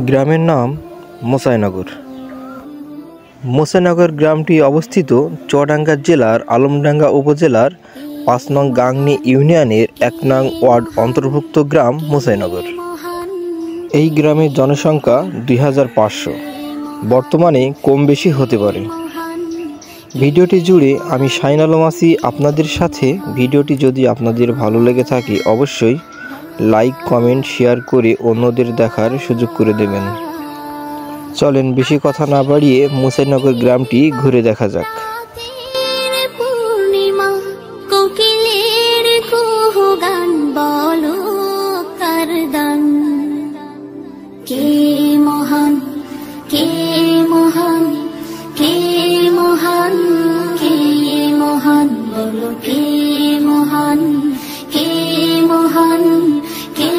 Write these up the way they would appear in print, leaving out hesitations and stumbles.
গ্রামের নাম মোসাইনগর। মোসাইনগর গ্রামটি অবস্থিত চুয়াডাঙ্গা জেলার আলমডাঙ্গা উপজেলার ৫ নং গাংনী ইউনিয়নের ১ নং ওয়ার্ড অন্তর্ভুক্ত গ্রাম মোসাইনগর। এই গ্রামের জনসংখ্যা ২৫০০, বর্তমানে কম বেশি হতে পারে। ভিডিওটি জুড়ে আমি শাহিন আলম আছি আপনাদের সাথে। ভিডিওটি যদি আপনাদের ভালো লেগে থাকে অবশ্যই লাইক, কমেন্ট, শেয়ার করে অন্যদের দেখার সুযোগ করে দেবেন। চলেন বেশি কথা না বাড়িয়ে মোসাইনগর গ্রামটি ঘুরে দেখা যাক। কে মহান, কে মহান, কে মহান, কে মহান, বলো কে মহান, কে মহান, কে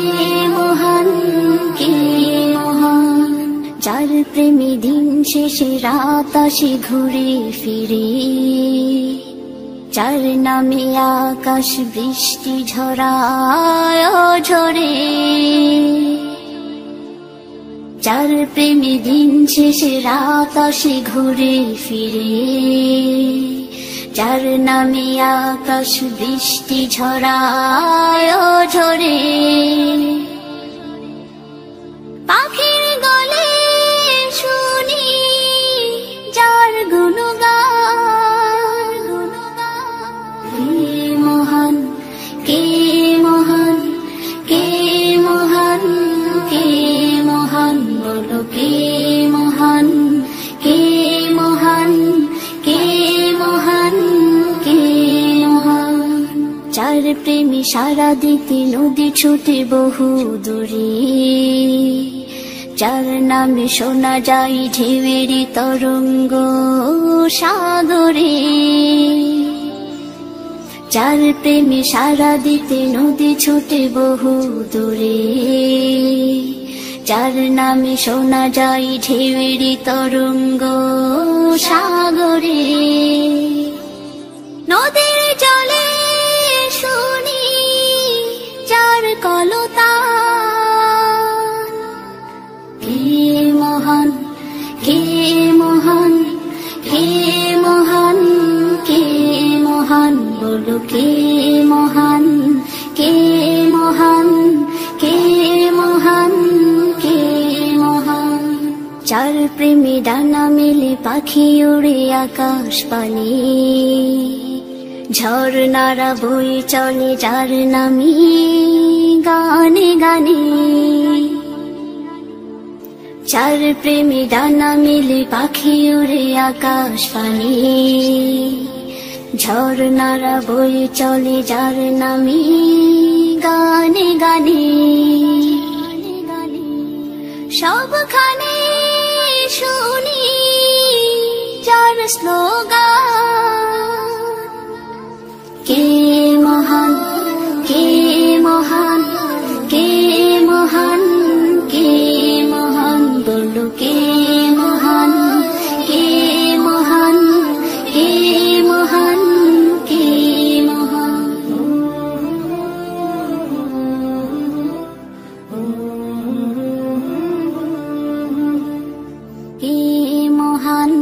মহান, কে মহান। যার প্রেমে দিন শেষে রাত আসে ঘুরে ফিরে, যার নামে আকাশ বৃষ্টি ঝরায় ঝরে, যার প্রেমে দিন শেষে রাত আসে ঘুরে ফিরে, যার নামে আকাশ বৃষ্টি ঝরায় ঝরে। পাখির গলে শুনি যার গুণগান, কে মহান, কে মহান, কে মহান, কে মহান, বলো কে মহান, কে মহান, কে মহান, কে মহান। যার প্রেমে সারা দিতে নদী ছুটে বহু দূরে, যার নামে শোনা যায় ঢেউয়ের তরঙ্গ সাগরে, যার প্রেমে সারা দিতে নদী ছুটে বহু দূরে, যার নামে শোনা যায় ঢেউয়ের তরঙ্গ সাগরে। নদীর জলে শুনি যার কলতান, কে মহান, কে মহান, কে মহান, কে মহান, বলো কে মহান, কে মহান, কে মহান, কে মহান। যার প্রেমে ডানা মেলে পাখি উড়ে আকাশ পানে, ঝর্ণারা বয়ে চলে যার নামে গানে গানে, যার প্রেমে ডানা মেলে পাখি উড়ে আকাশ পানে, ঝর্ণারা বয়ে চলে যার নামে গানে গানে। সবখানে শুনি যার স্লোগান, কে মহান, কে মহান, কে মহান, কে মহান, বলো কে মহান, কে মহান, কে মহান, কে মহান। কে মহান,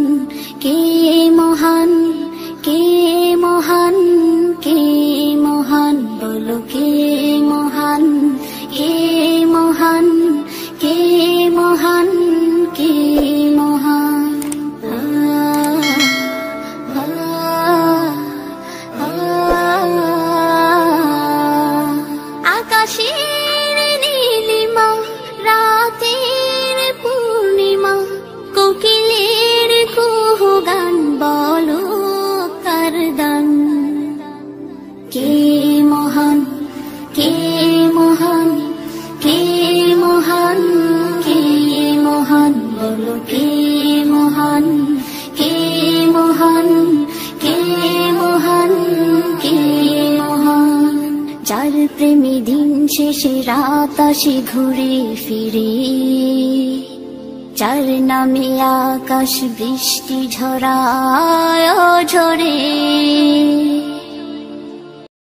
কে মহান, কে মহান, কে মহান, বলো কে মহান, কে মহান, কে মহান, কে মহান। আকাশের নীলিমা, রাতের পূর্ণিমা, কোকিলের কুহু গান, বলো কার দান। কে মহান, কে মহান, কে মহান, কে মহান, বলো কে মহান, কে মহান, কে মহান, কে মহান। যার প্রেমে দিন শেষে রাত আসে ঘুরে ফিরে, যার নামে আকাশ বৃষ্টি ঝরায় ঝরে,